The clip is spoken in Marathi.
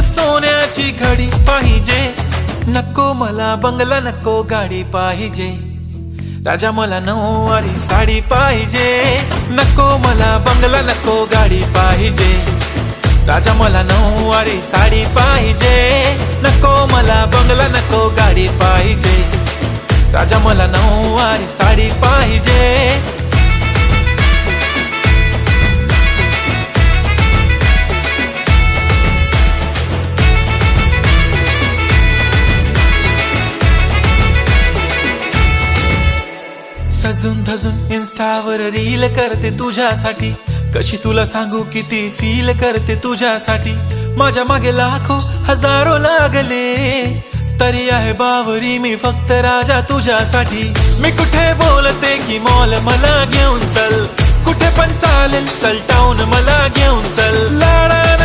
सोन्याची घडी पाहिजे, नको मला बंगला, नको गाडी पाहिजे. राजा मला नऊवारी साडी पाहिजे, नको मला बंगला, नको गाडी पाहिजे. राजा मला नऊवारी साडी पाहिजे, नको मला बंगला, नको गाडी पाहिजे. राजा मला नऊवारी साडी पाहिजे. सजून धजून इन्स्टावर रील करते तुझ्यासाठी, कशी तुला सांगू किती फील करते तुझ्यासाठी. माझ्या मागे लाखो हजारो लागले, तरी आहे बावरी मी फक्त राजा तुझ्यासाठी. मी कुठे बोलते की मॉल मला घेऊन चल, कुठे पण चालेल चल टाऊन मला घेऊन चल. लाडानं